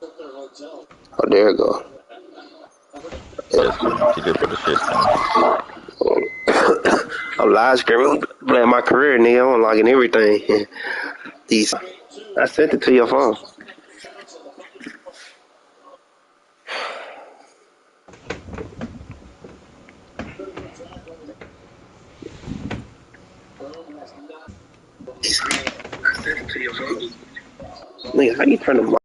Oh, there you go. Yes, man. She did put the shit down. I'm live streaming, playing my career, nigga. I'm unlocking everything. These, I sent it to your phone. Nigga, how you turn the mic?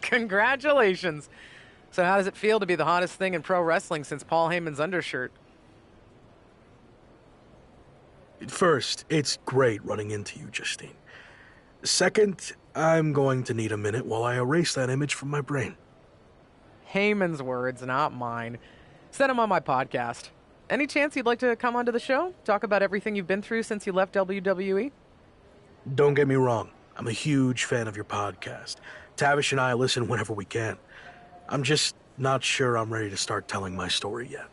Congratulations. So how does it feel to be the hottest thing in pro wrestling since Paul Heyman's undershirt? First, it's great running into you, Justine. Second, I'm going to need a minute while I erase that image from my brain. Heyman's words, not mine. Said him on my podcast. Any chance you'd like to come onto the show? Talk about everything you've been through since you left WWE? Don't get me wrong, I'm a huge fan of your podcast. Tavish and I listen whenever we can. I'm just not sure I'm ready to start telling my story yet.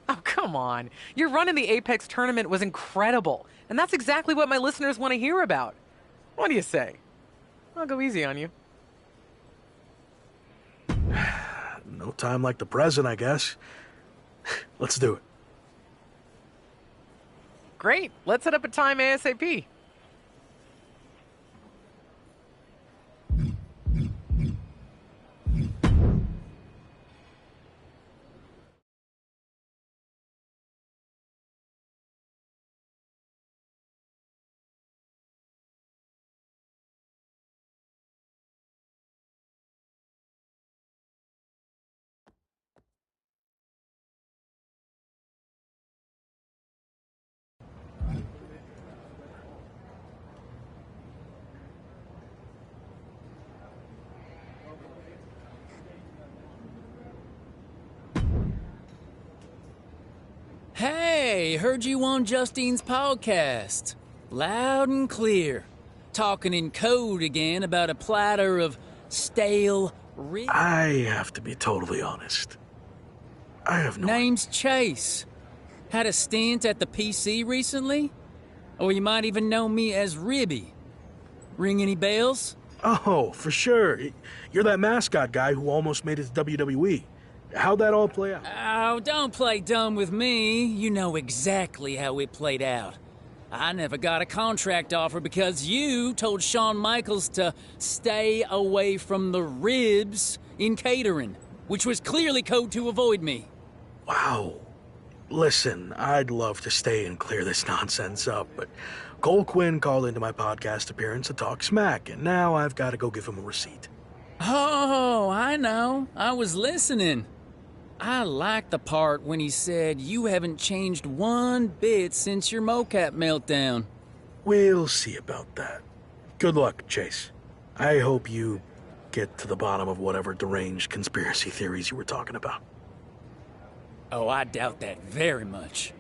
Oh, come on. Your run in the Apex tournament was incredible, and that's exactly what my listeners want to hear about. What do you say? I'll go easy on you. No time like the present, I guess. Let's do it. Great. Let's set up a time ASAP. Hey, heard you on Justine's podcast. Loud and clear. Talking in code again about a platter of stale ribs. I have to be totally honest. I have no... Name's Chase. Had a stint at the PC recently? Or you might even know me as Ribby. Ring any bells? Oh, for sure. You're that mascot guy who almost made it to WWE. How'd that all play out? Oh, don't play dumb with me. You know exactly how it played out. I never got a contract offer because you told Shawn Michaels to stay away from the ribs in catering, which was clearly code to avoid me. Wow. Listen, I'd love to stay and clear this nonsense up, but Cole Quinn called into my podcast appearance to talk smack, and now I've got to go give him a receipt. Oh, I know. I was listening. I liked the part when he said you haven't changed one bit since your mocap meltdown. We'll see about that. Good luck, Chase. I hope you get to the bottom of whatever deranged conspiracy theories you were talking about. Oh, I doubt that very much.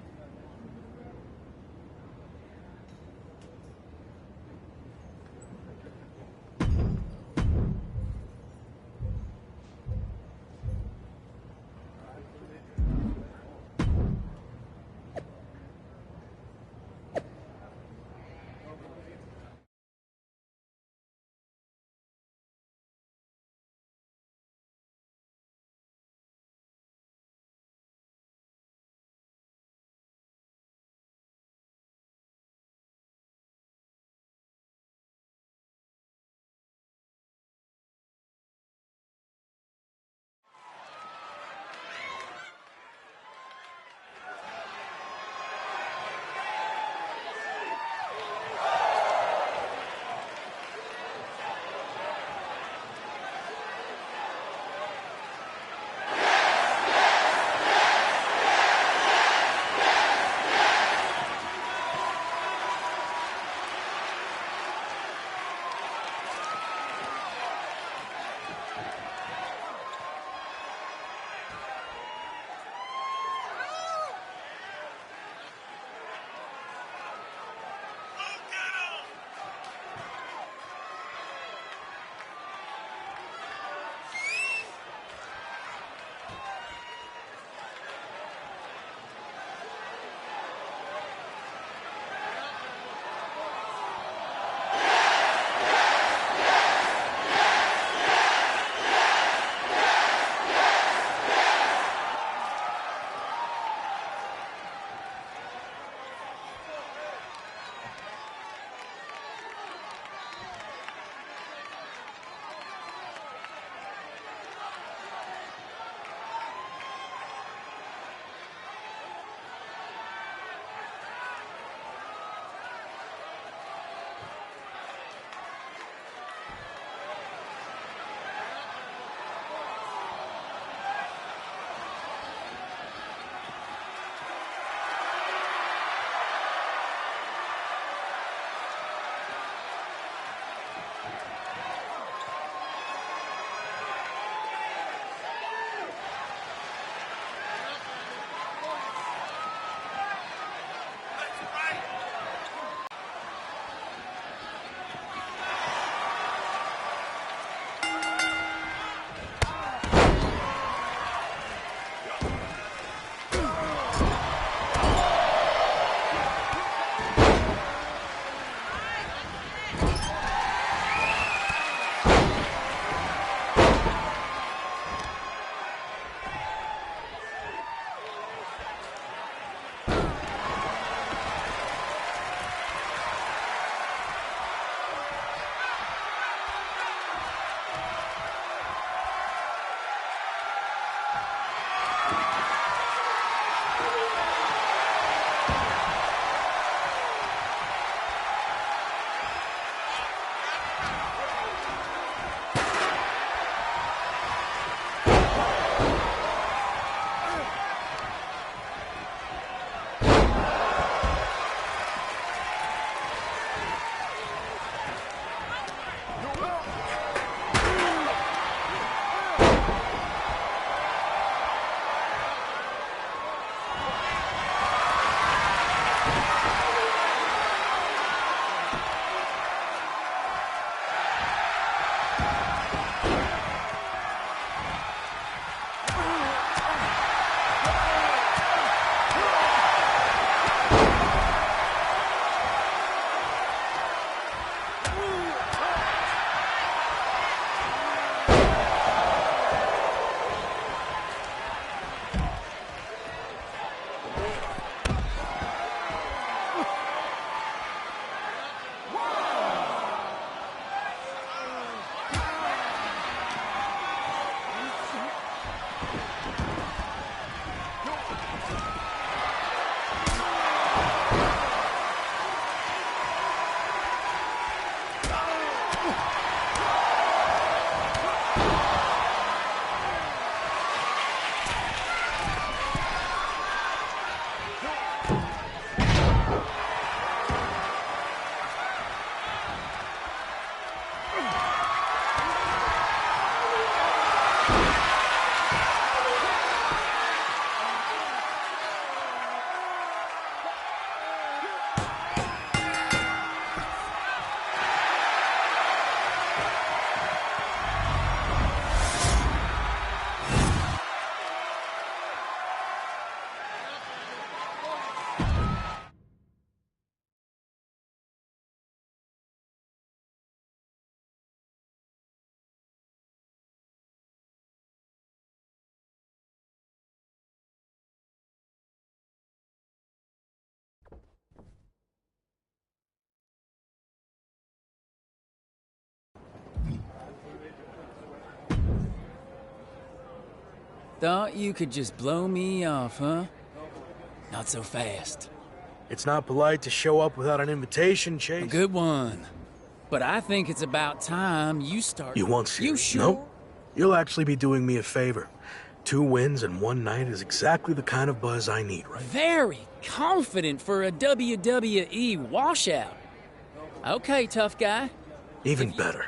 Thought you could just blow me off, huh? Not so fast. It's not polite to show up without an invitation, A Chase. good one. But I think it's about time you start... You won't see You it. sure? Nope. You'll actually be doing me a favor. 2 wins in 1 night is exactly the kind of buzz I need right now. Very confident for a WWE washout. Okay, tough guy. Even better.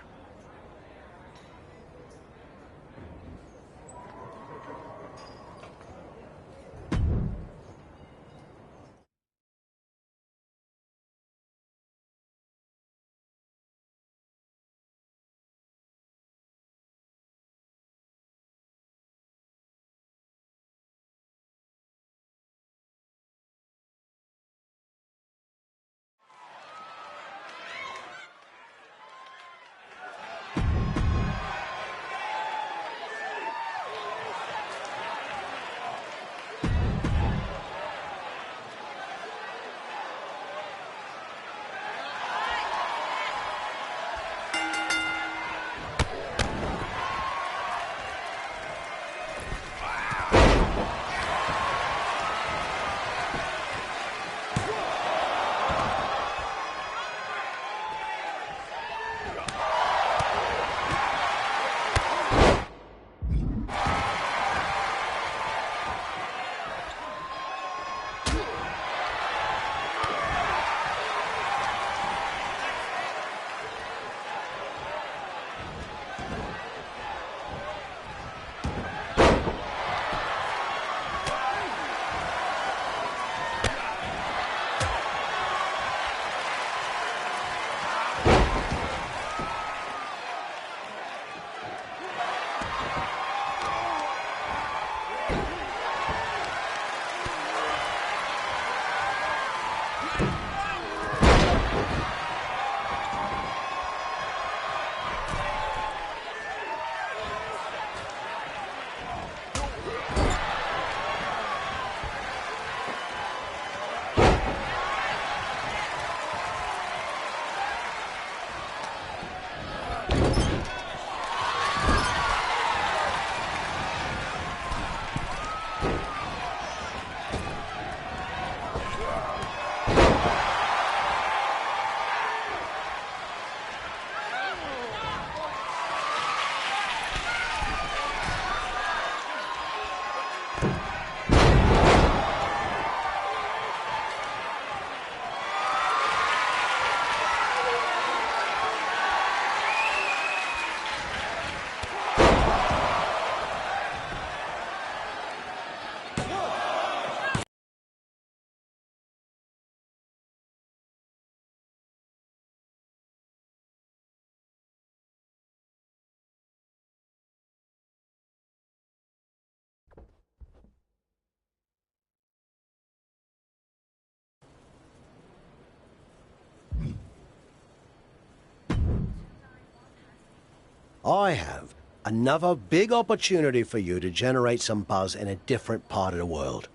I have another big opportunity for you to generate some buzz in a different part of the world.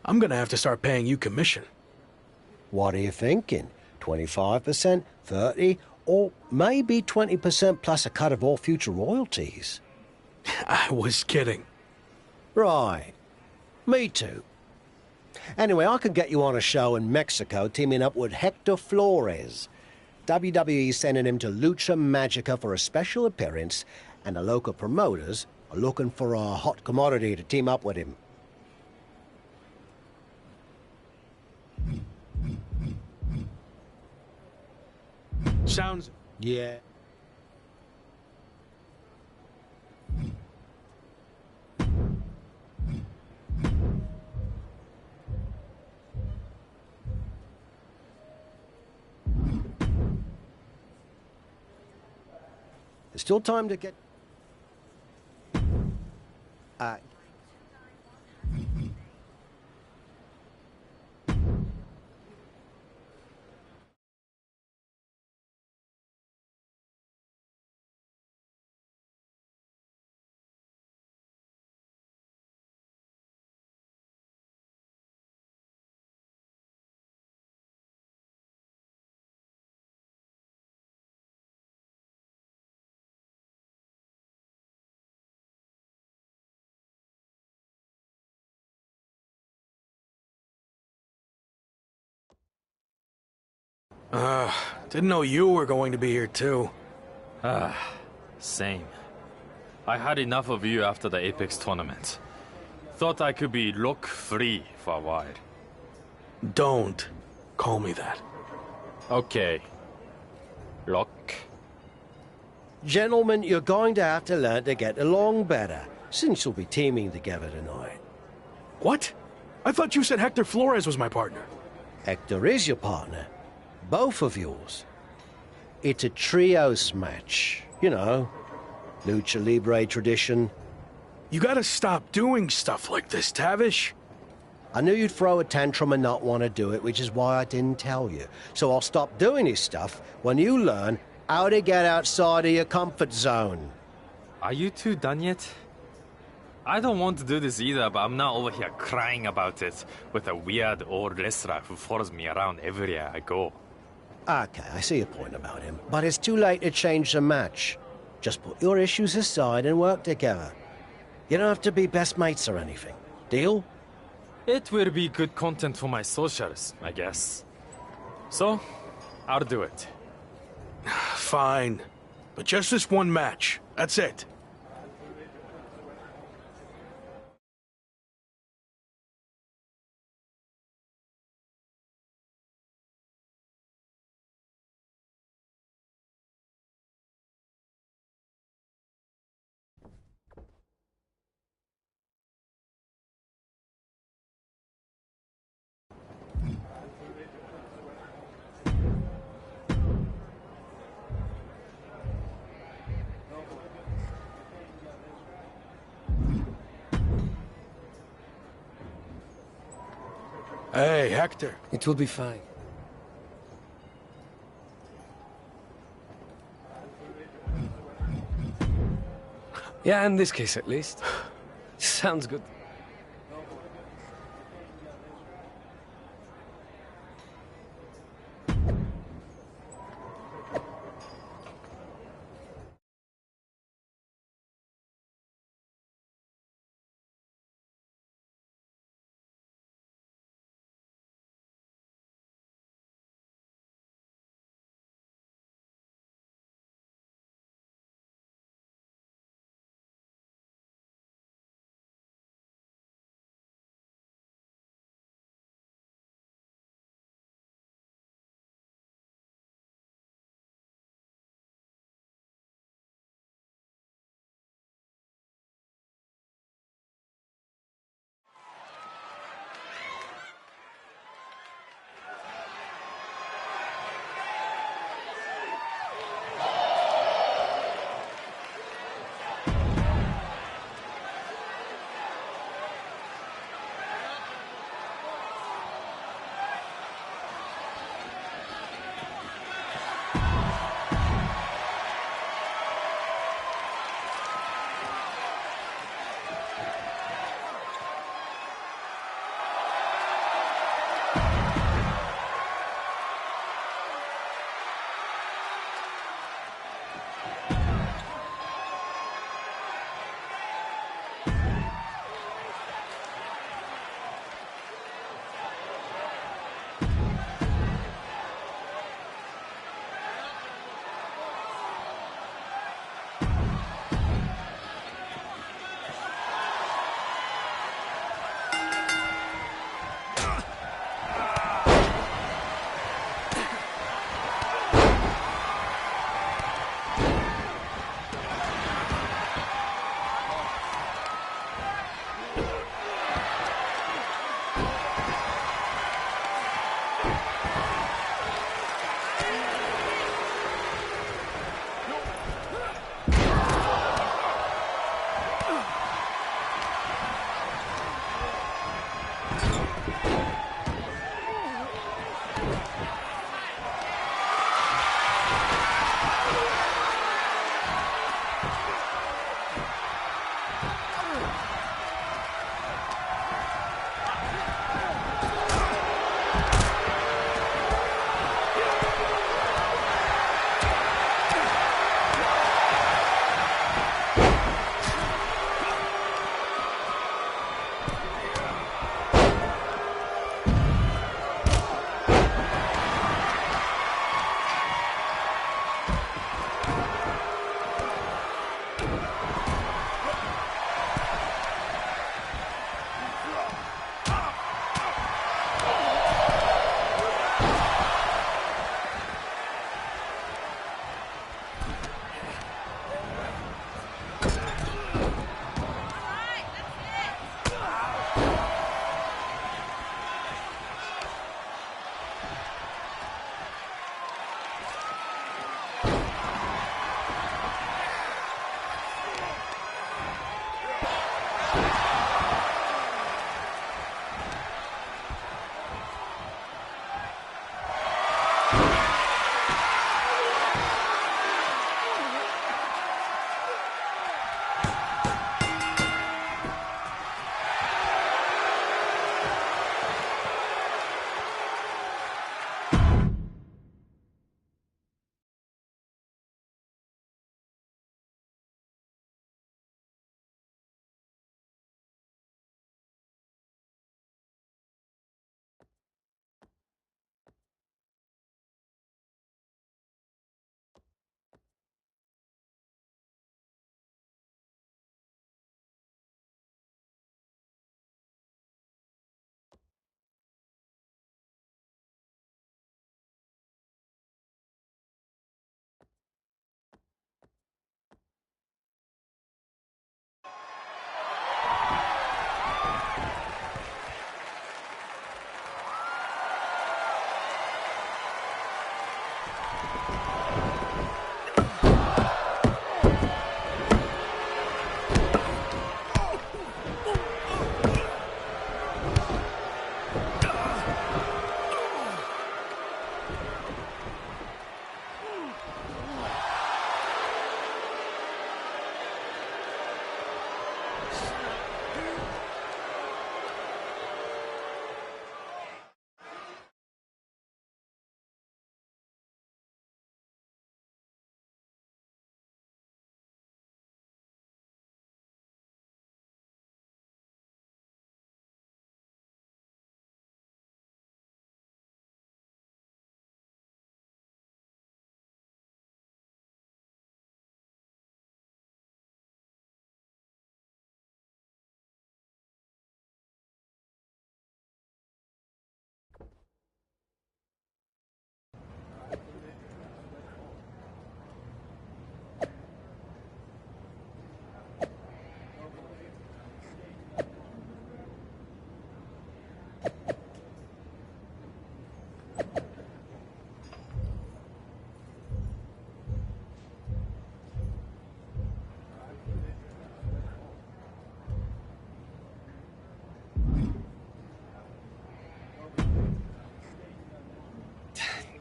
I'm gonna have to start paying you commission. What are you thinking? 25%, 30, or maybe 20% plus a cut of all future royalties? I was kidding. Right. Me too. Anyway, I can get you on a show in Mexico teaming up with Hector Flores. WWE sending him to Lucha Magica for a special appearance, and the local promoters are looking for a hot commodity to team up with him. Sounds... Yeah. There's still time to get... Didn't know you were going to be here too. Same. I had enough of you after the Apex tournament. Thought I could be look-free for a while. Don't call me that. Okay. Look. Gentlemen, you're going to have to learn to get along better, since you'll be teaming together tonight. What? I thought you said Hector Flores was my partner. Hector is your partner. Both of yours. It's a trios match. You know, Lucha Libre tradition. You gotta stop doing stuff like this, Tavish. I knew you'd throw a tantrum and not want to do it, which is why I didn't tell you. So I'll stop doing this stuff when you learn how to get outside of your comfort zone. Are you two done yet? I don't want to do this either, but I'm not over here crying about it with a weird old wrestler who follows me around everywhere I go. Okay, I see your point about him. But it's too late to change the match. Just put your issues aside and work together. You don't have to be best mates or anything. Deal? It will be good content for my socials, I guess. So, I'll do it. Fine. But just this one match. That's it. Hey, Hector. It will be fine. Yeah, in this case at least. Sounds good.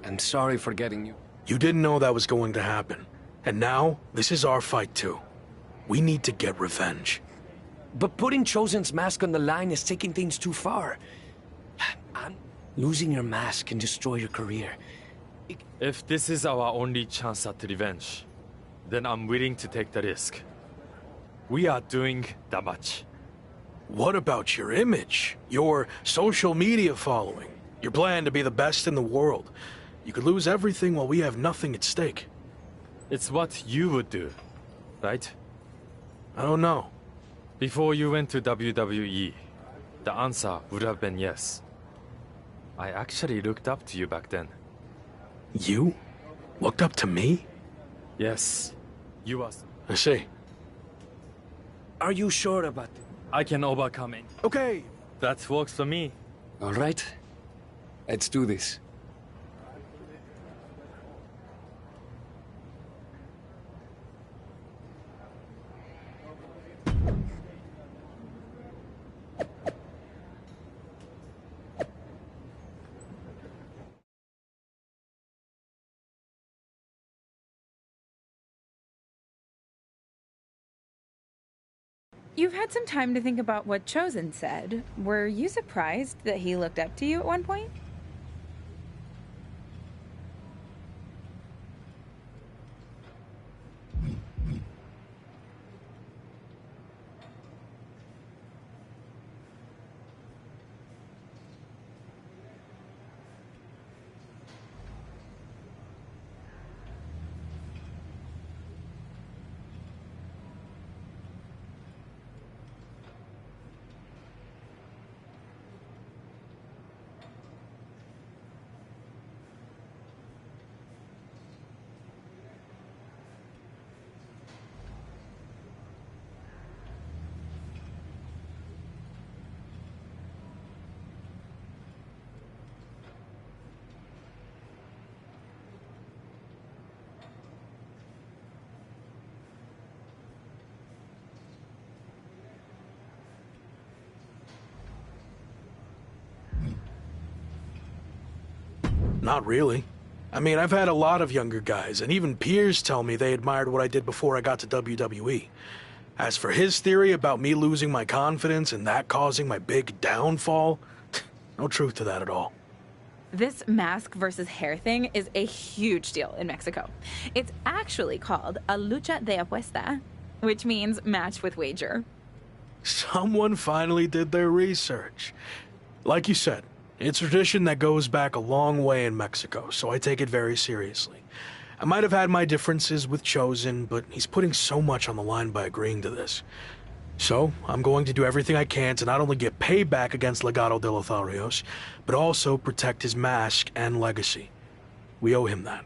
I'm sorry for getting you. You didn't know that was going to happen. And now, this is our fight too. We need to get revenge. But putting Chosen's mask on the line is taking things too far. Losing your mask can destroy your career. If this is our only chance at revenge, then I'm willing to take the risk. We are doing that much. What about your image? Your social media following? Your plan to be the best in the world? You could lose everything while we have nothing at stake. It's what you would do, right? I don't know. Before you went to WWE, the answer would have been yes. I actually looked up to you back then. You? Looked up to me? Yes, you are. I see. Are you sure about it? I can overcome it. Okay. That works for me. All right. Let's do this. You've had some time to think about what Chosen said. Were you surprised that he looked up to you at one point? Not really. I mean, I've had a lot of younger guys, and even peers tell me they admired what I did before I got to WWE. As for his theory about me losing my confidence and that causing my big downfall, no truth to that at all. This mask versus hair thing is a huge deal in Mexico. It's actually called a lucha de apuesta, which means match with wager. Someone finally did their research. Like you said, it's a tradition that goes back a long way in Mexico, so I take it very seriously. I might have had my differences with Chosen, but he's putting so much on the line by agreeing to this. So, I'm going to do everything I can to not only get payback against Legado de Lotharios, but also protect his mask and legacy. We owe him that.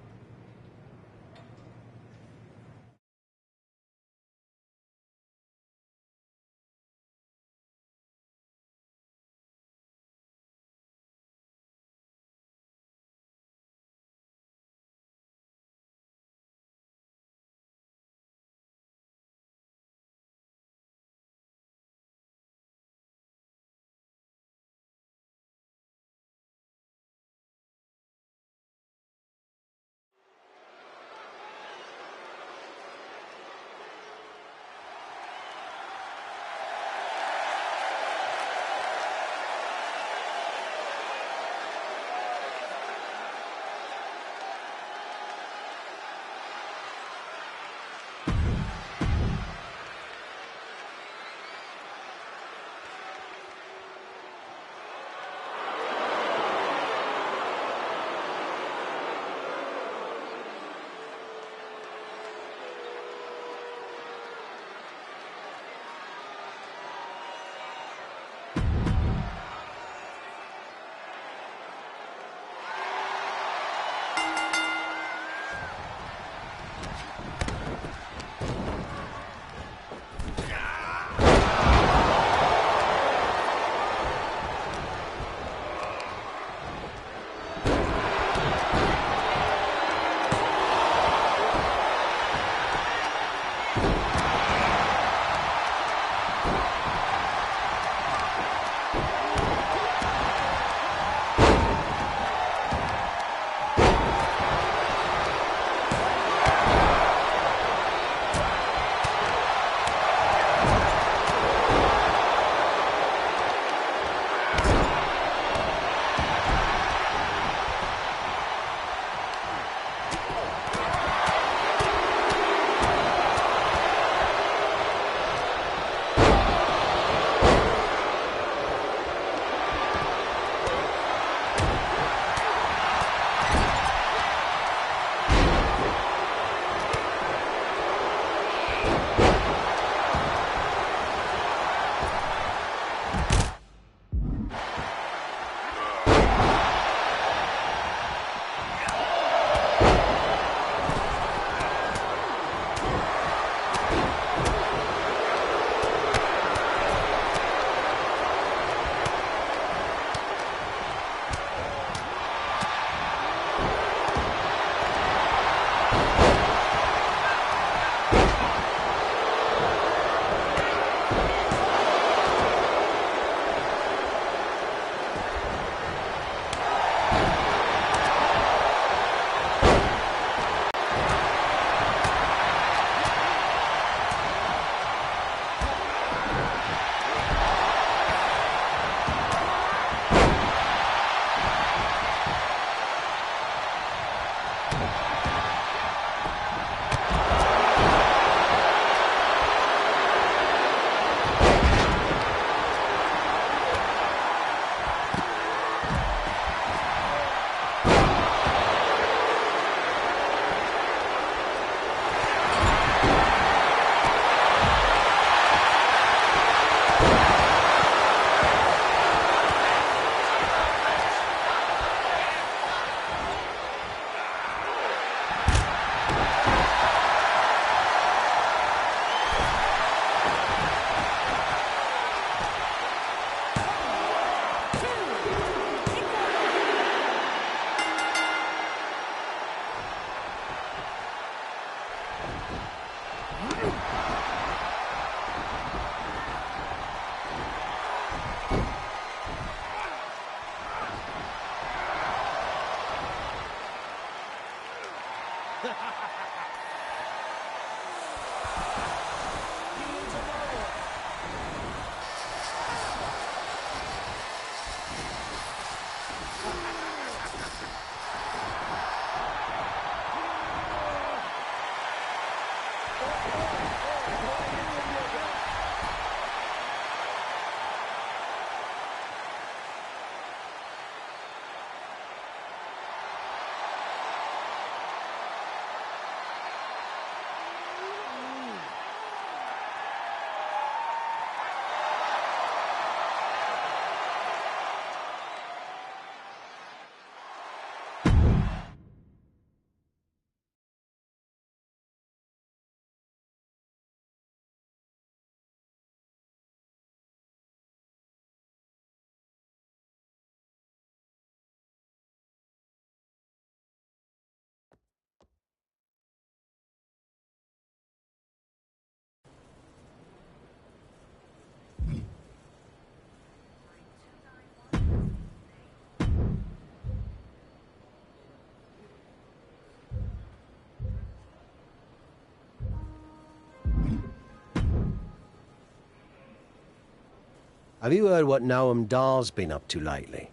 Have you heard what Noam Dar's been up to lately?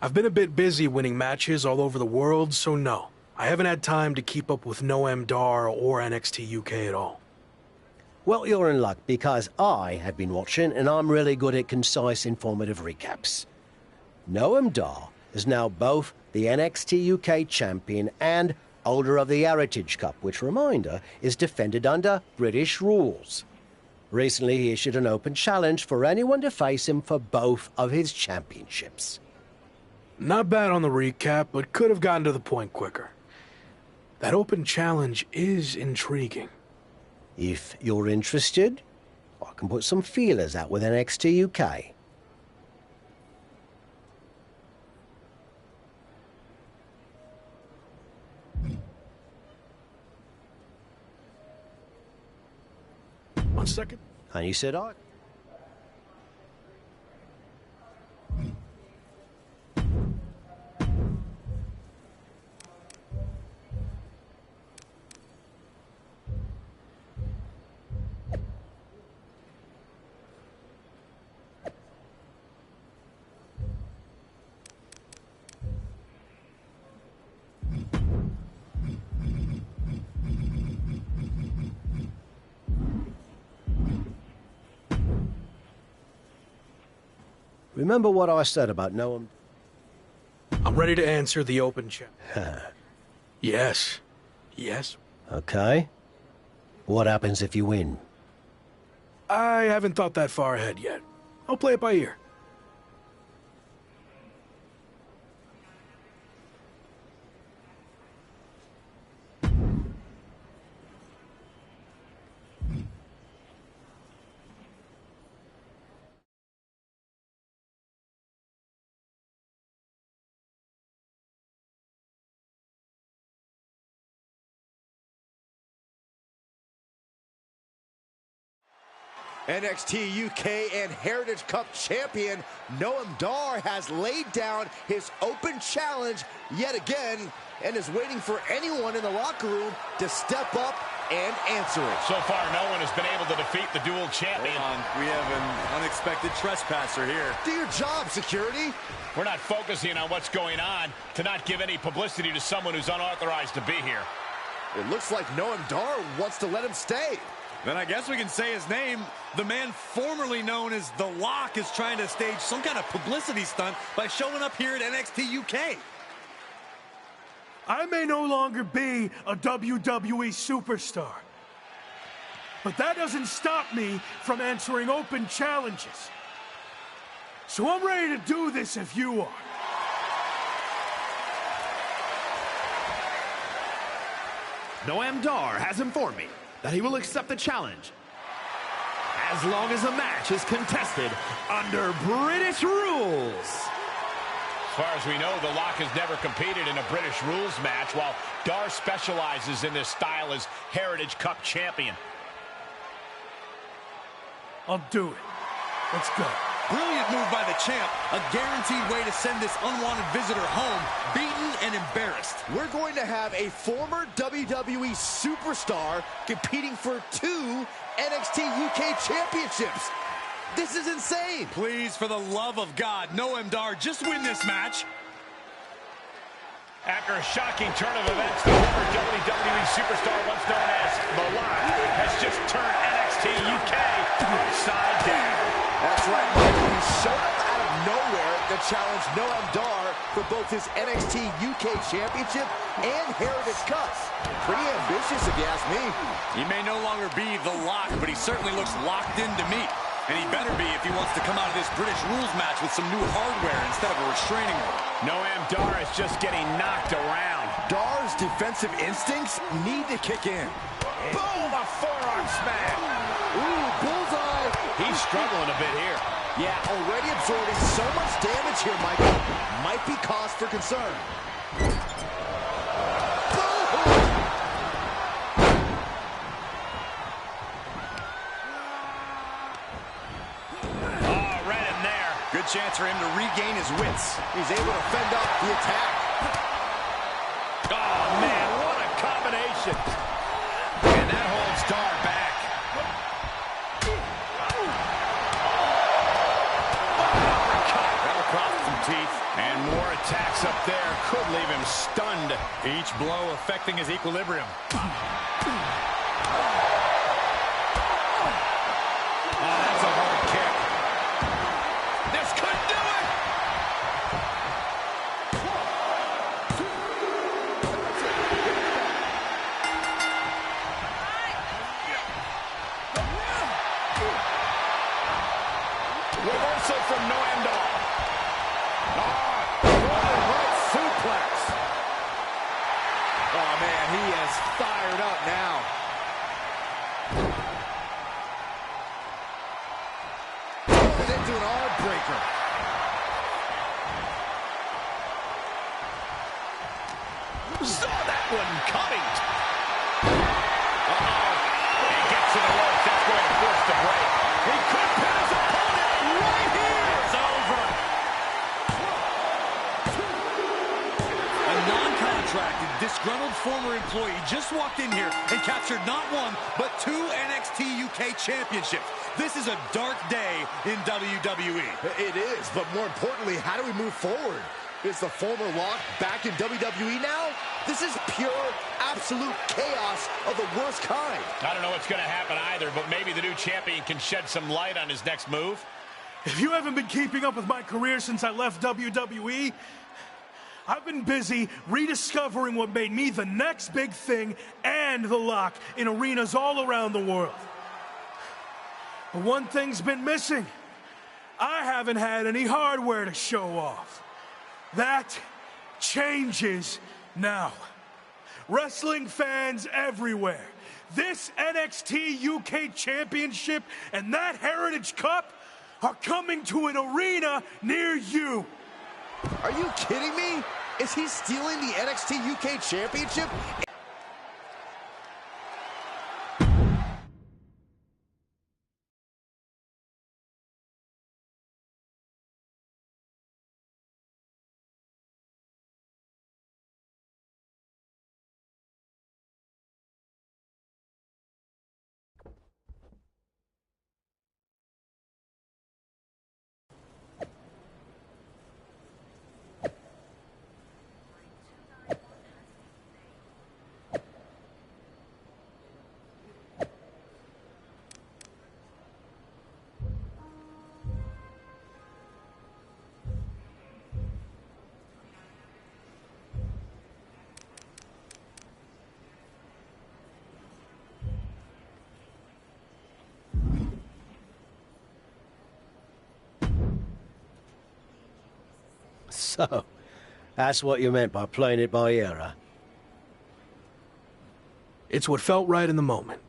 I've been a bit busy winning matches all over the world, so no. I haven't had time to keep up with Noam Dar or NXT UK at all. Well, you're in luck, because I have been watching, and I'm really good at concise, informative recaps. Noam Dar is now both the NXT UK champion and holder of the Heritage Cup, which, reminder, is defended under British rules. Recently, he issued an open challenge for anyone to face him for both of his championships. Not bad on the recap, but could have gotten to the point quicker. That open challenge is intriguing. If you're interested, I can put some feelers out with NXT UK. One second. And you said I. Remember what I said about Noam? I'm ready to answer the open chat. Yes. Yes. Okay. What happens if you win? I haven't thought that far ahead yet. I'll play it by ear. NXT UK and Heritage Cup champion Noam Dar has laid down his open challenge yet again and is waiting for anyone in the locker room to step up and answer it. So far, no one has been able to defeat the dual champion. Hold on. We have an unexpected trespasser here. Do your job, security. We're not focusing on what's going on to not give any publicity to someone who's unauthorized to be here. It looks like Noam Dar wants to let him stay. Then I guess we can say his name. The man formerly known as The Lock is trying to stage some kind of publicity stunt by showing up here at NXT UK. I may no longer be a WWE superstar, but that doesn't stop me from answering open challenges. So I'm ready to do this if you are. Noam Dar has informed me that he will accept the challenge as long as the match is contested under British rules. As far as we know, The Lock has never competed in a British rules match, while Dar specializes in this style as Heritage Cup champion. I'll do it. Let's go. Brilliant move by the champ. A guaranteed way to send this unwanted visitor home, beaten and embarrassed. We're going to have a former WWE superstar competing for 2 NXT UK championships. This is insane. Please, for the love of God, Noam Dar, just win this match. After a shocking turn of events, the former WWE superstar, once known as The Lock, has just turned NXT UK upside down. That's right, Michael. He showed up out of nowhere to challenge Noam Dar for both his NXT UK Championship and Heritage Cup. Pretty ambitious, if you ask me. He may no longer be The Lock, but he certainly looks locked in to me. And he better be if he wants to come out of this British rules match with some new hardware instead of a restraining order. Noam Dar is just getting knocked around. Dar's defensive instincts need to kick in. Boom! A forearm smash. Ooh, bullseye. He's struggling a bit here. Yeah, already absorbing so much damage here, Michael. Might be cause for concern. Good chance for him to regain his wits. He's able to fend off the attack. Oh, man, what a combination. And that holds Dar back. attacks up there could leave him stunned. Each blow affecting his equilibrium. Oh, that's a hard kick. This could do it! Reversal from Noam Dar. Right suplex. Oh, man, he is fired up now. Turned into an arm breaker. Saw that one coming. Uh-oh. He gets to the ropes. That's going to force the break. He could pin his opponent right here. It's over. A non-contracted, disgruntled former employee just walked in here and captured not one, but 2 NXT UK championships. This is a dark day in WWE. It is, but more importantly, how do we move forward? Is the former Lock back in WWE now? This is pure, absolute chaos of the worst kind. I don't know what's going to happen either, but maybe the new champion can shed some light on his next move. If you haven't been keeping up with my career since I left WWE, I've been busy rediscovering what made me the next big thing and the Lock in arenas all around the world. But one thing's been missing. I haven't had any hardware to show off. That changes now. Wrestling fans everywhere, this NXT UK Championship and that Heritage Cup are coming to an arena near you. Are you kidding me? Is he stealing the NXT UK Championship? So, that's what you meant by playing it by ear, huh? It's what felt right in the moment.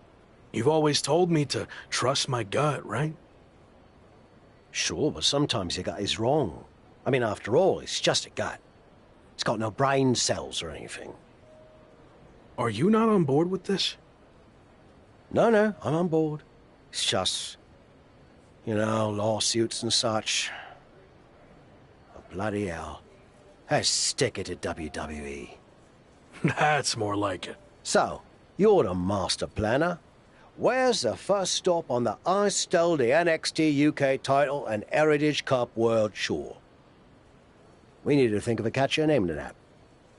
You've always told me to trust my gut, right? Sure, but sometimes your gut is wrong. I mean, after all, it's just a gut. It's got no brain cells or anything. Are you not on board with this? No, I'm on board. It's just, you know, lawsuits and such. Oh, bloody hell. Let's stick it to WWE. That's more like it. So, you're the master planner. Where's the first stop on the I stole the NXT UK title and Heritage Cup World Tour? We need to think of a catchier name to that.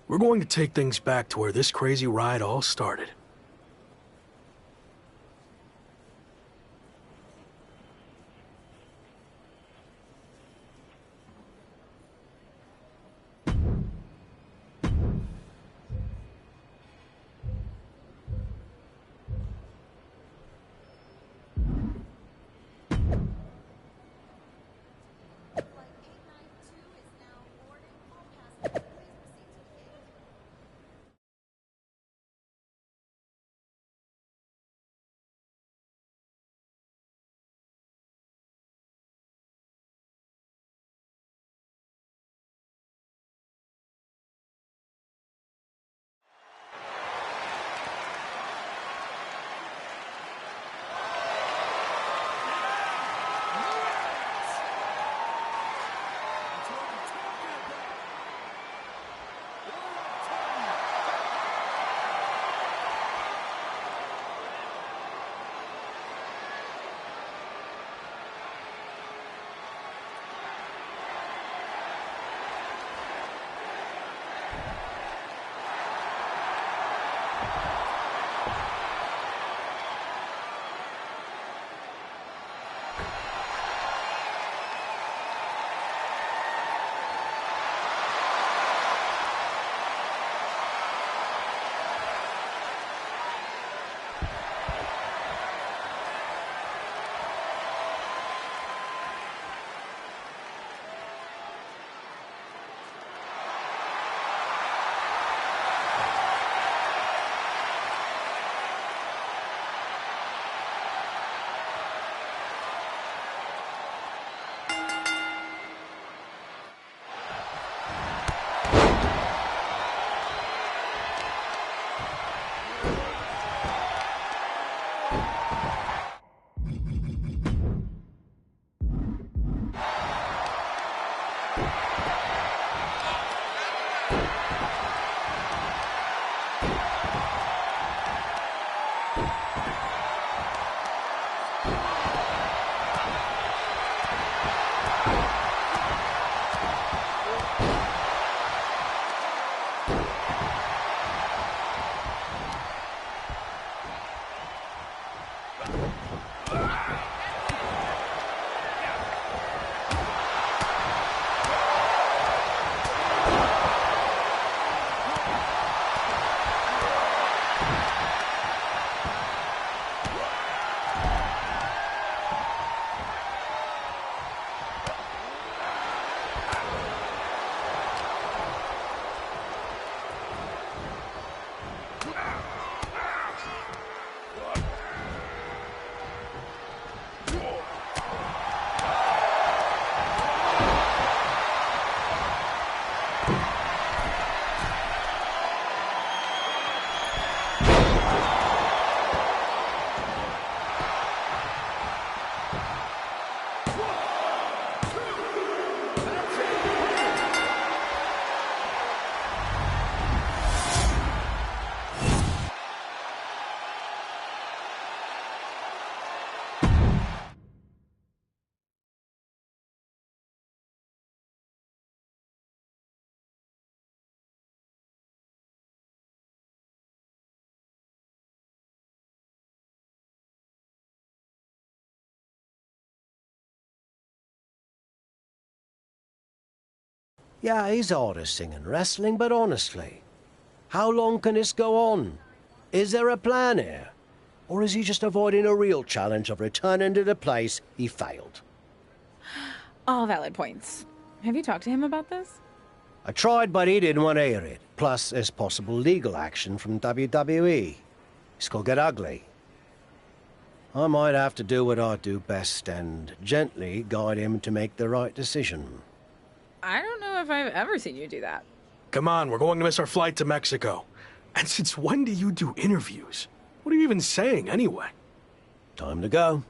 We're going to take things back to where this crazy ride all started. Yeah, he's hard as singing wrestling, but honestly, how long can this go on? Is there a plan here? Or is he just avoiding a real challenge of returning to the place he failed? All valid points. Have you talked to him about this? I tried, but he didn't want to hear it. Plus, there's possible legal action from WWE. This could get ugly. I might have to do what I do best and gently guide him to make the right decision. I don't know if I've ever seen you do that. Come on, we're going to miss our flight to Mexico. And since when do you do interviews? What are you even saying, anyway? Time to go.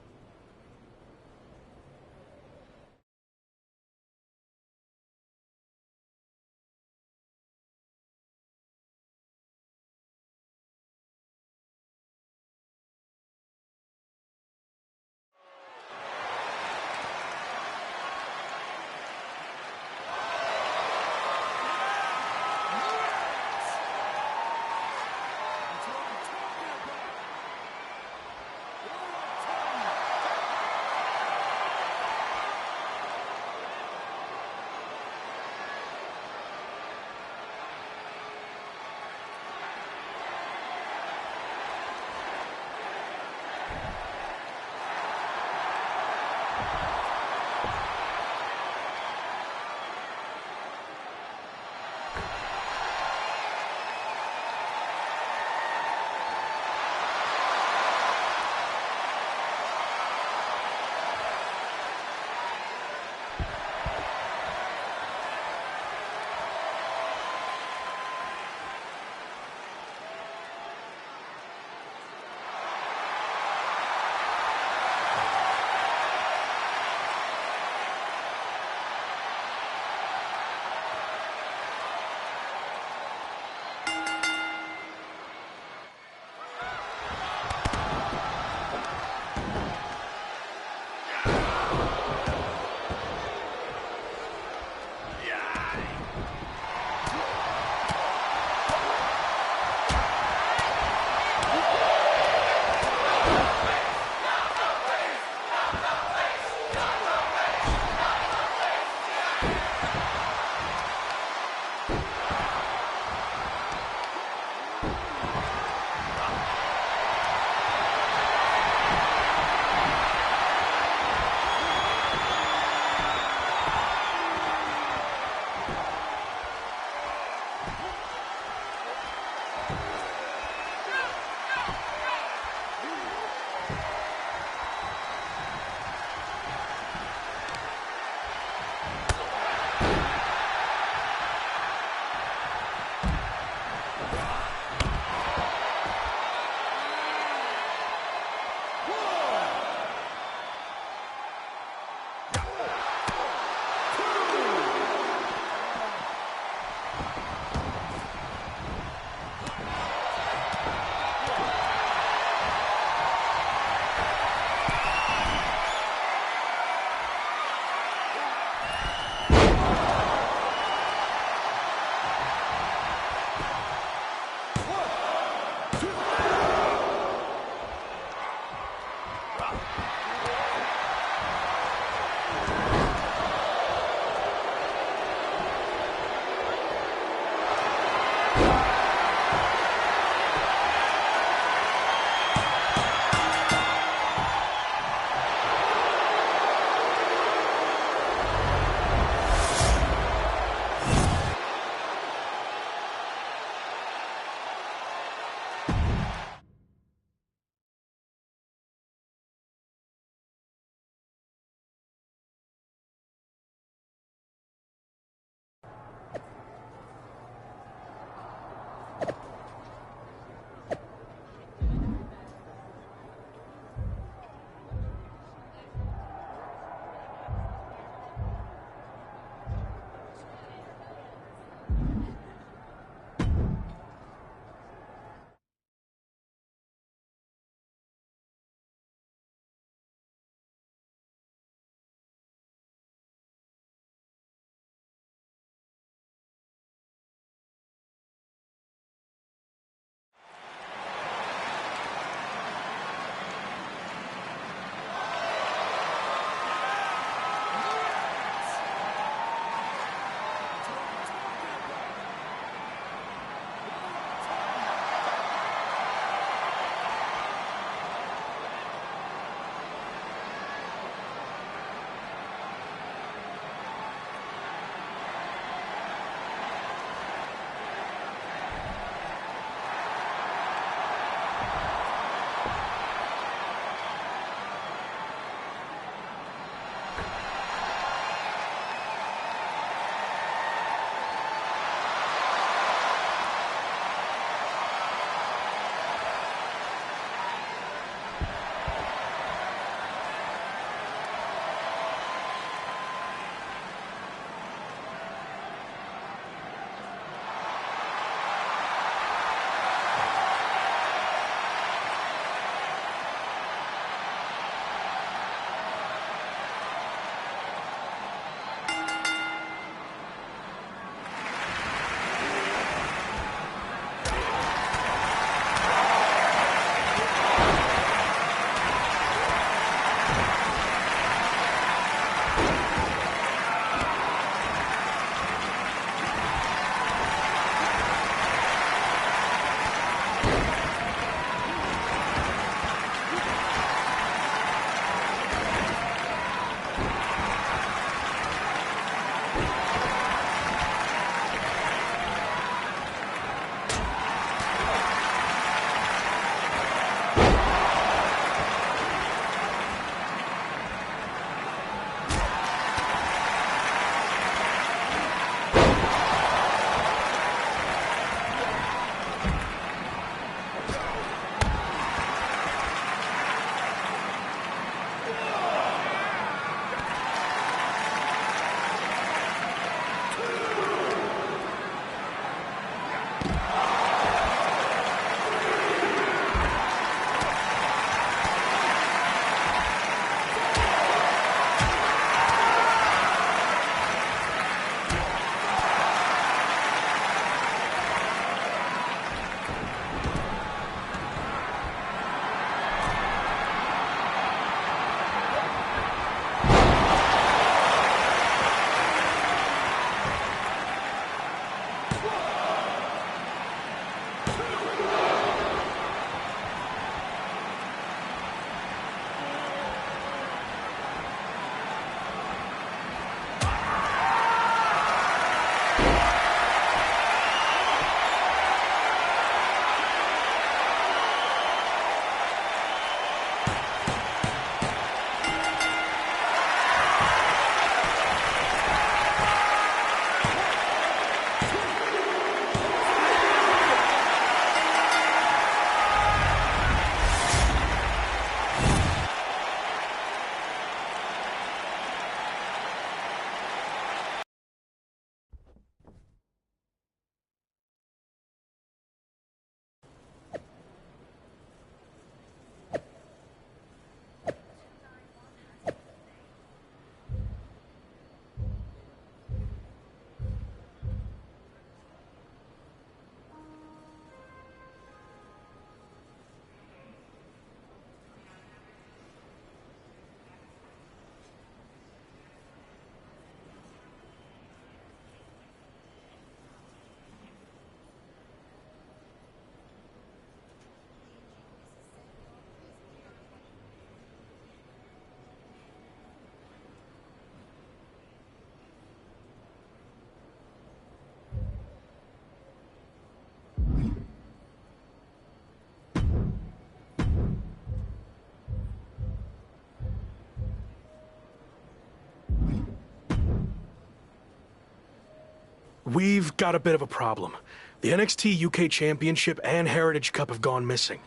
We've got a bit of a problem. The NXT UK Championship and Heritage Cup have gone missing.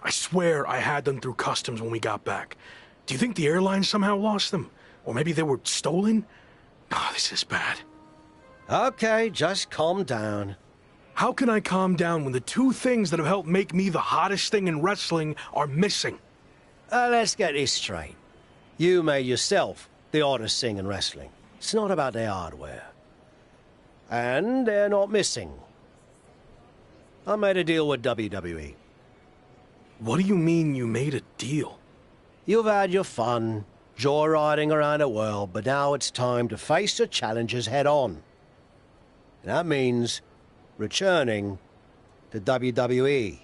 I swear I had them through customs when we got back. Do you think the airline somehow lost them? Or maybe they were stolen? Oh, this is bad. Okay, just calm down. How can I calm down when the two things that have helped make me the hottest thing in wrestling are missing? Let's get this straight. You made yourself the hottest thing in wrestling. It's not about their hardware. And they're not missing. I made a deal with WWE. What do you mean you made a deal? You've had your fun, joyriding around the world, but now it's time to face the challenges head on. That means returning to WWE.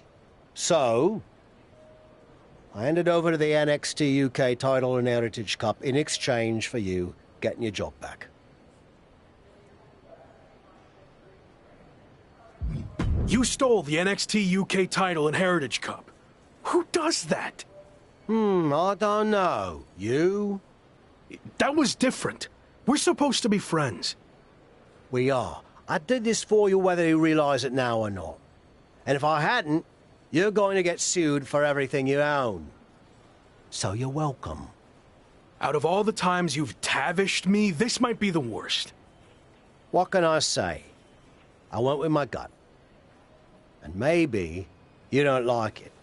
So, I handed over to the NXT UK title and Heritage Cup in exchange for you getting your job back. You stole the NXT UK title and Heritage Cup. Who does that? I don't know. You? That was different. We're supposed to be friends. We are. I did this for you whether you realize it now or not. And if I hadn't, you're going to get sued for everything you own. So you're welcome. Out of all the times you've tavished me, this might be the worst. What can I say? I went with my gut. And maybe you don't like it.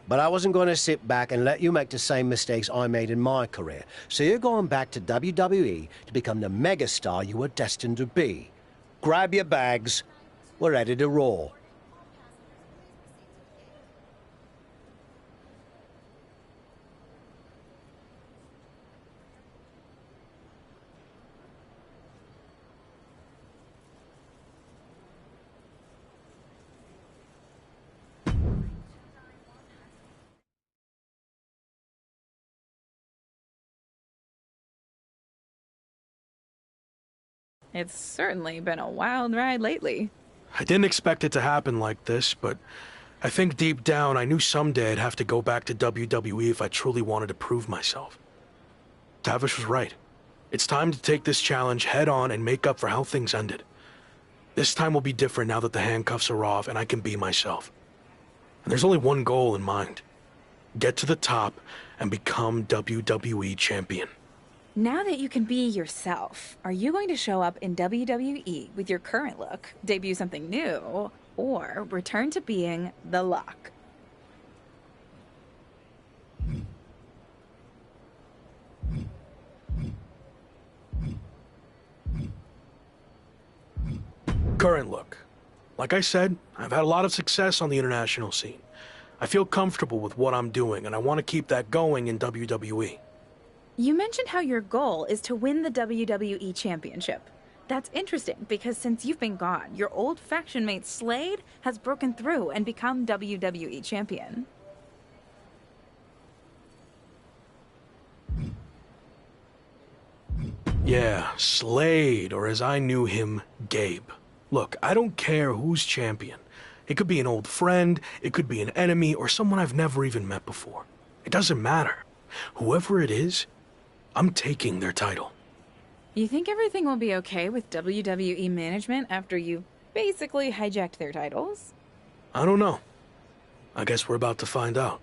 But I wasn't going to sit back and let you make the same mistakes I made in my career. So you're going back to WWE to become the megastar you were destined to be. Grab your bags. We're ready to roll. It's certainly been a wild ride lately. I didn't expect it to happen like this, but I think deep down I knew someday I'd have to go back to WWE if I truly wanted to prove myself. Tavish was right. It's time to take this challenge head on and make up for how things ended. This time will be different now that the handcuffs are off and I can be myself. And there's only one goal in mind. Get to the top and become WWE champion. Now that you can be yourself, are you going to show up in WWE with your current look, debut something new, or return to being the Lock? Current look. Like I said, I've had a lot of success on the international scene. I feel comfortable with what I'm doing, and I want to keep that going in WWE. You mentioned how your goal is to win the WWE Championship. That's interesting because since you've been gone, your old faction mate Slade has broken through and become WWE Champion. Yeah, Slade, or as I knew him, Gabe. Look, I don't care who's champion. It could be an old friend, it could be an enemy, or someone I've never even met before. It doesn't matter. Whoever it is, I'm taking their title. You think everything will be okay with WWE management after you basically hijacked their titles? I don't know. I guess we're about to find out.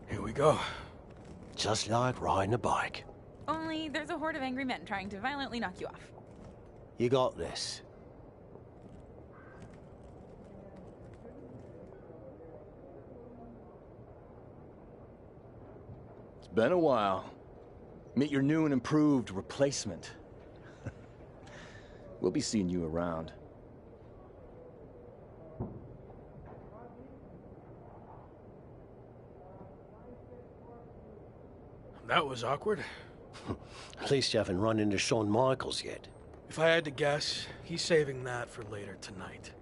Here we go. Just like riding a bike. Only there's a horde of angry men trying to violently knock you off. You got this. It's been a while. Meet your new and improved replacement. We'll be seeing you around. That was awkward. At least you haven't run into Shawn Michaels yet. If I had to guess, he's saving that for later tonight.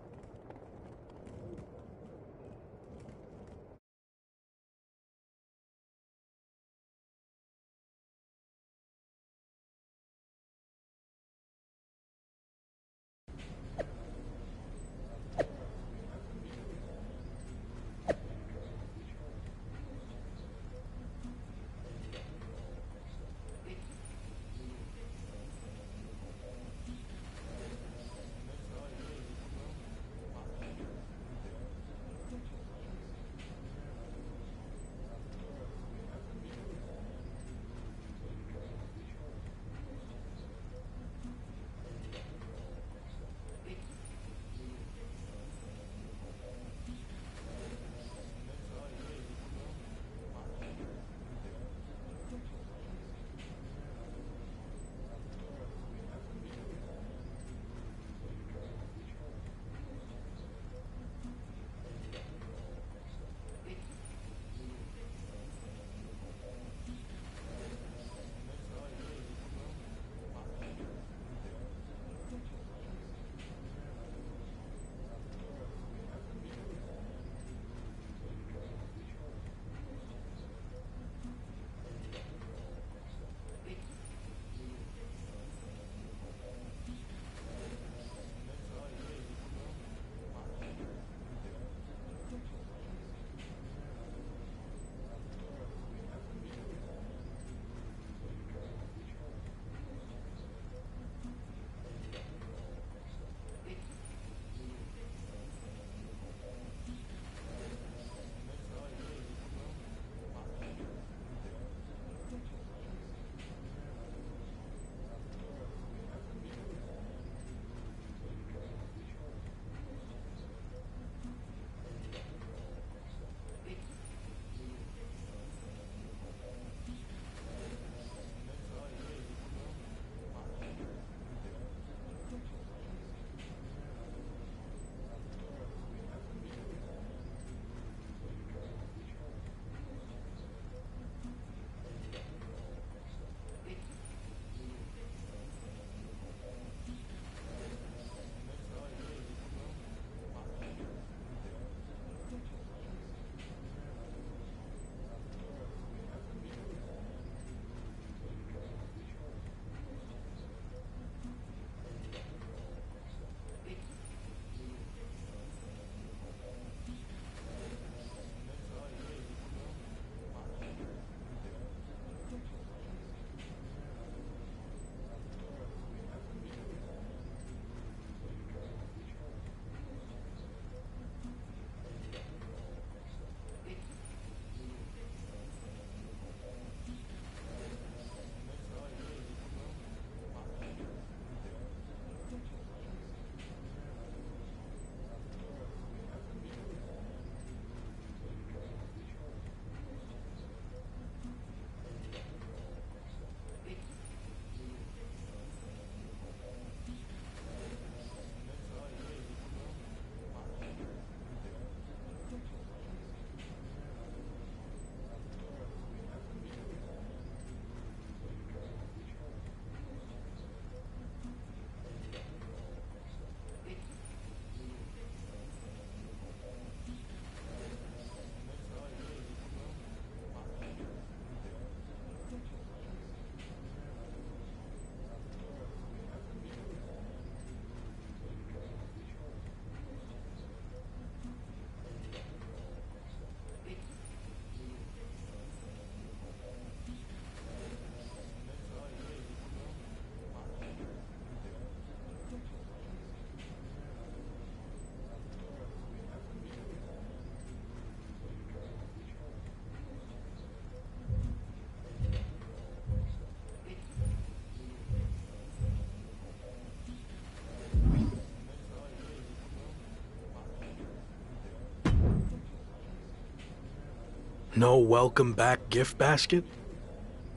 No welcome back gift basket?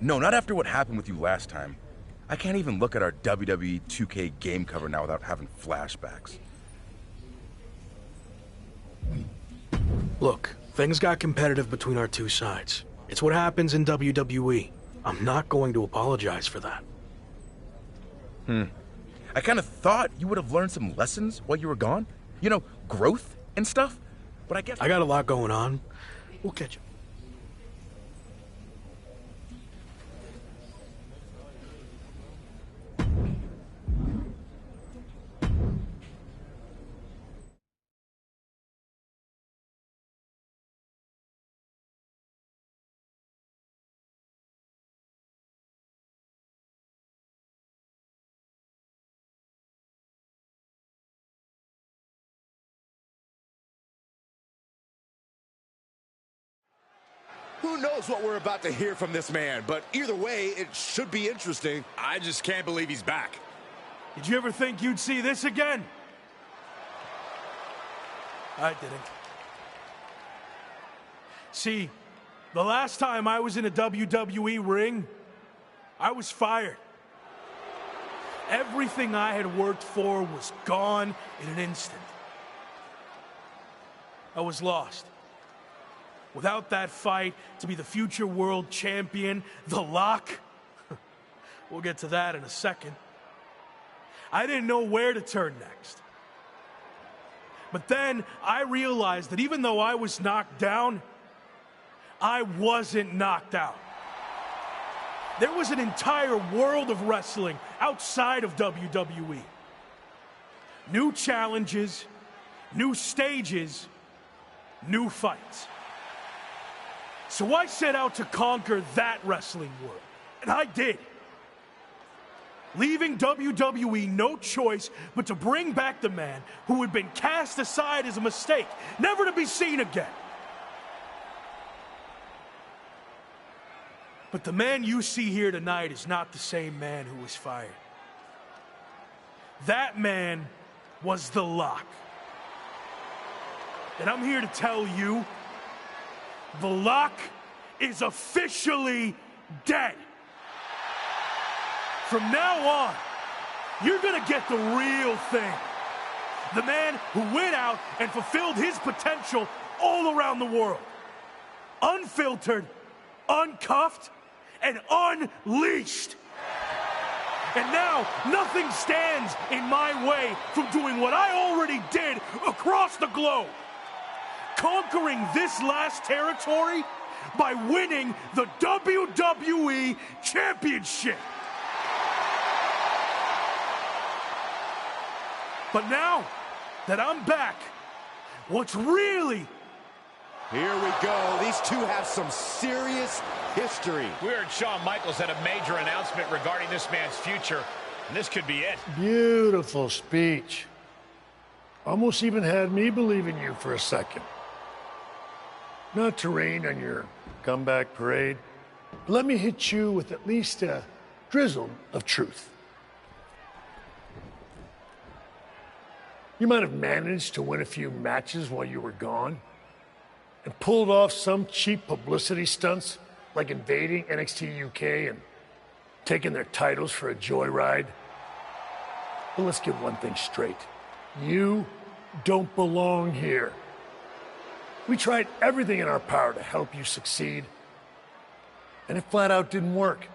No, not after what happened with you last time. I can't even look at our WWE 2K game cover now without having flashbacks. Look, things got competitive between our two sides. It's what happens in WWE. I'm not going to apologize for that. I kind of thought you would have learned some lessons while you were gone. You know, growth and stuff. But I guess I got a lot going on. We'll catch up. Who knows what we're about to hear from this man, but either way, it should be interesting. I just can't believe he's back. Did you ever think you'd see this again? I didn't. See, the last time I was in a WWE ring, I was fired. Everything I had worked for was gone in an instant. I was lost. Without that fight to be the future world champion, The Lock, we'll get to that in a second. I didn't know where to turn next. But then I realized that even though I was knocked down, I wasn't knocked out. There was an entire world of wrestling outside of WWE. New challenges, new stages, new fights. So I set out to conquer that wrestling world, and I did. Leaving WWE no choice but to bring back the man who had been cast aside as a mistake, never to be seen again. But the man you see here tonight is not the same man who was fired. That man was The Lock. And I'm here to tell you, The Lock is officially dead. From now on, you're gonna get the real thing. The man who went out and fulfilled his potential all around the world. Unfiltered, uncuffed, and unleashed. And now, nothing stands in my way from doing what I already did across the globe. Conquering this last territory by winning the WWE Championship. But now that I'm back, what's really... Here we go. These two have some serious history. We heard Shawn Michaels had a major announcement regarding this man's future, and this could be it. Beautiful speech. Almost even had me believe in you for a second. Not to rain on your comeback parade, but let me hit you with at least a drizzle of truth. You might have managed to win a few matches while you were gone and pulled off some cheap publicity stunts like invading NXT UK and taking their titles for a joyride. But let's get one thing straight. You don't belong here. We tried everything in our power to help you succeed, and it flat out didn't work.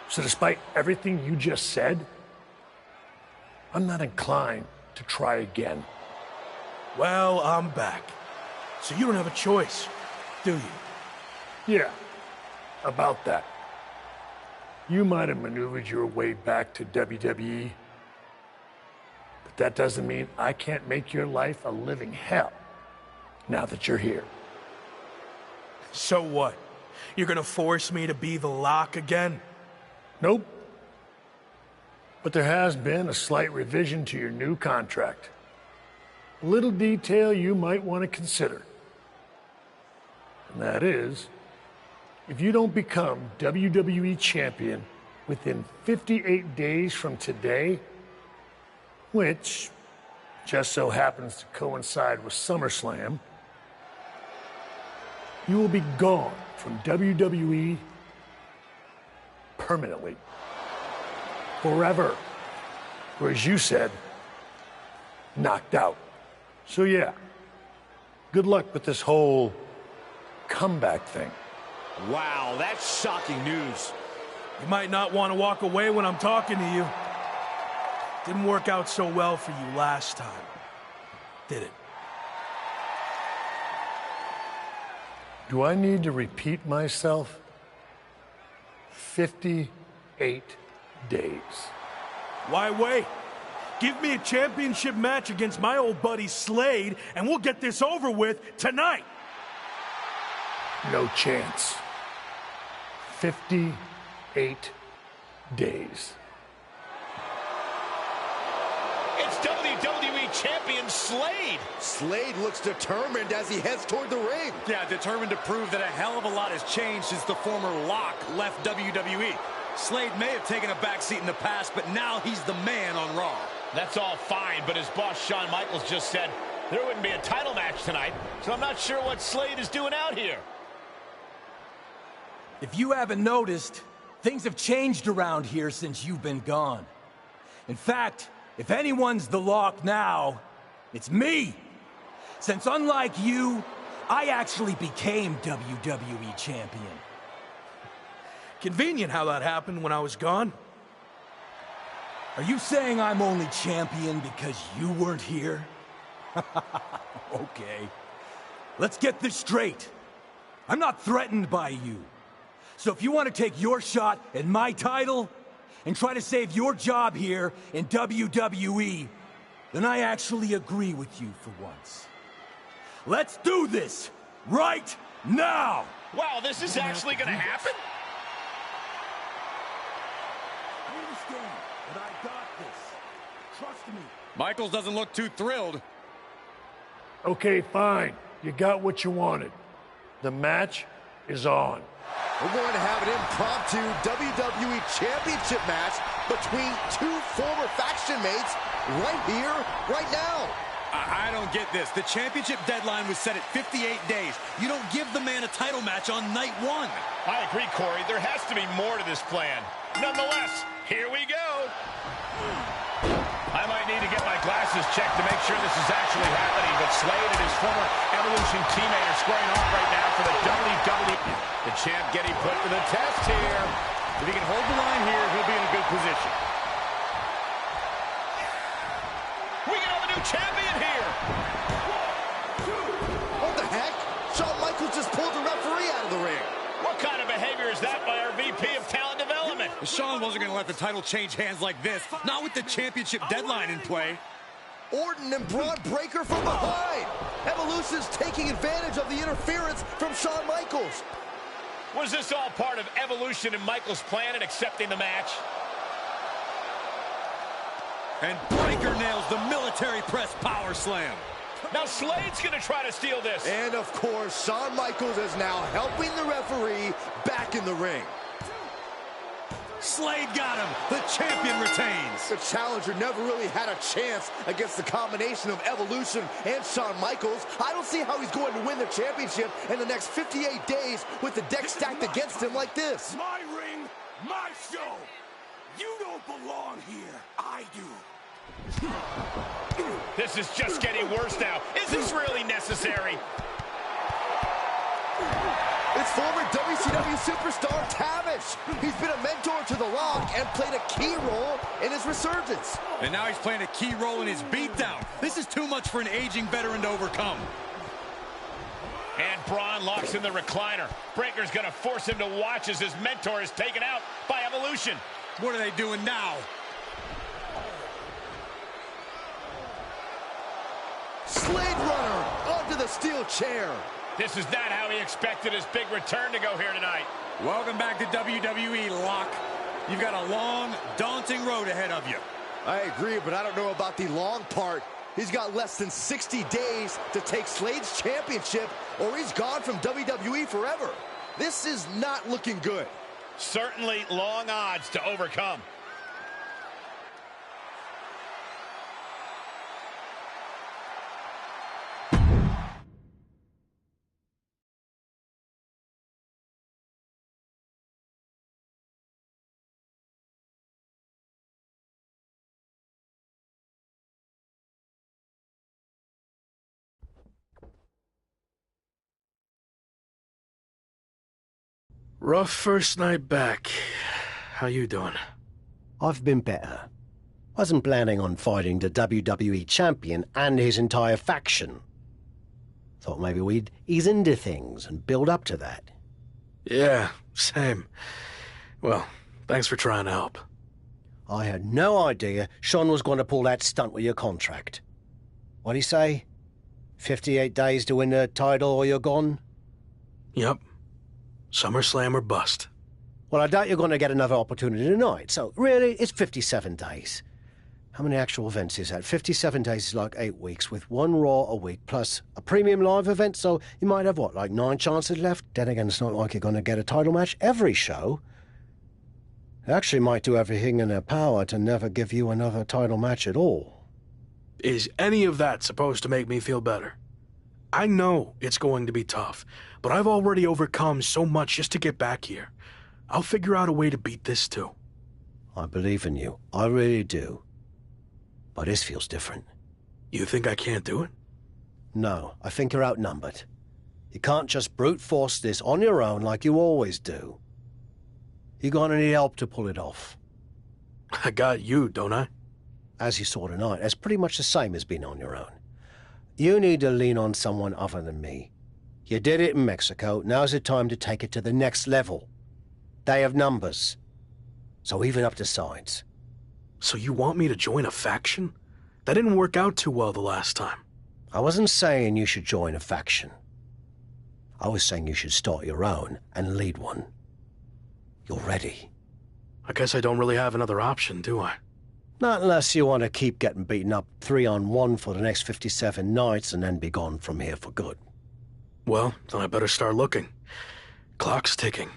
So despite everything you just said, I'm not inclined to try again. Well, I'm back. So you don't have a choice, do you? Yeah, about that. You might have maneuvered your way back to WWE, but that doesn't mean I can't make your life a living hell now that you're here. So what? You're gonna force me to be The Lock again? Nope. But there has been a slight revision to your new contract. A little detail you might want to consider. And that is, if you don't become WWE Champion within 58 days from today, which just so happens to coincide with SummerSlam, you will be gone from WWE permanently. Forever. Or as you said, knocked out. So yeah, good luck with this whole comeback thing. Wow, that's shocking news. You might not want to walk away when I'm talking to you. Didn't work out so well for you last time, did it? Do I need to repeat myself? 58 days. Why wait? Give me a championship match against my old buddy Slade, and we'll get this over with tonight. No chance. 58 days. It's WWE Champion Slade. Slade looks determined as he heads toward the ring. Yeah, determined to prove that a hell of a lot has changed since the former Lock left WWE. Slade may have taken a backseat in the past, but now he's the man on Raw. That's all fine, but as boss Shawn Michaels just said, there wouldn't be a title match tonight, so I'm not sure what Slade is doing out here. If you haven't noticed, things have changed around here since you've been gone. In fact, if anyone's the Lock now, it's me. Since unlike you, I actually became WWE Champion. Convenient how that happened when I was gone. Are you saying I'm only champion because you weren't here? Okay. Let's get this straight. I'm not threatened by you. So if you want to take your shot at my title and try to save your job here in WWE, then I actually agree with you for once. Let's do this right now! Wow, this is actually going to happen? I understand, but I got this. Trust me. Michaels doesn't look too thrilled. Okay, fine. You got what you wanted. The match is on. We're going to have an impromptu WWE Championship match between two former faction mates right here, right now. I don't get this. The championship deadline was set at 58 days. You don't give the man a title match on night one. I agree, Corey. There has to be more to this plan. Nonetheless, here we go. I might need to get my glasses checked to make sure this is actually happening, but Slade and his former Evolution teammate are squaring off right now for the WWE. The champ getting put to the test here. If he can hold the line here, he'll be in a good position. We can have a new champion here. What the heck? Shawn Michaels just pulled the referee out of the ring. What kind of behavior is that by our VP of Talent Development? Shawn wasn't going to let the title change hands like this, not with the championship deadline in play. Orton and Braun Breaker from behind. Evolution's taking advantage of the interference from Shawn Michaels. Was this all part of Evolution and Michaels' plan in accepting the match? And Breaker nails the military press power slam. Now Slade's going to try to steal this. And of course, Shawn Michaels is now helping the referee back in the ring. Slade got him. The champion retains. The challenger never really had a chance against the combination of Evolution and Shawn Michaels. I don't see how he's going to win the championship in the next 58 days with the deck stacked against him like this. My ring, my show. You don't belong here. I do. This is just getting worse now. Is this really necessary? It's former WCW superstar Tavish. He's been a mentor to The Rock and played a key role in his resurgence. And now he's playing a key role in his beatdown. This is too much for an aging veteran to overcome. And Braun locks in the recliner. Breaker's going to force him to watch as his mentor is taken out by Evolution. What are they doing now? Slade Runner onto the steel chair. This is not how he expected his big return to go here tonight. Welcome back to WWE, Lock. You've got a long, daunting road ahead of you. I agree, but I don't know about the long part. He's got less than 60 days to take Slade's championship, or he's gone from WWE forever. This is not looking good. Certainly long odds to overcome. Rough first night back. How you doing? I've been better. Wasn't planning on fighting the WWE Champion and his entire faction. Thought maybe we'd ease into things and build up to that. Yeah, same. Well, thanks for trying to help. I had no idea Sean was going to pull that stunt with your contract. What'd he say? 58 days to win the title or you're gone? Yep. SummerSlam or bust. Well, I doubt you're going to get another opportunity tonight, so really, it's 57 days. How many actual events is that? 57 days is like 8 weeks, with one Raw a week, plus a premium live event, so you might have, what, like 9 chances left? Then again, it's not like you're going to get a title match every show. They actually might do everything in their power to never give you another title match at all. Is any of that supposed to make me feel better? I know it's going to be tough, but I've already overcome so much just to get back here. I'll figure out a way to beat this too. I believe in you. I really do. But this feels different. You think I can't do it? No, I think you're outnumbered. You can't just brute force this on your own like you always do. You're gonna need help to pull it off. I got you, don't I? As you saw tonight, that's pretty much the same as being on your own. You need to lean on someone other than me. You did it in Mexico, now's the time to take it to the next level. They have numbers. So even up the sides. So you want me to join a faction? That didn't work out too well the last time. I wasn't saying you should join a faction. I was saying you should start your own and lead one. You're ready. I guess I don't really have another option, do I? Not unless you want to keep getting beaten up 3-on-1 for the next 57 nights and then be gone from here for good. Well, then I better start looking. Clock's ticking.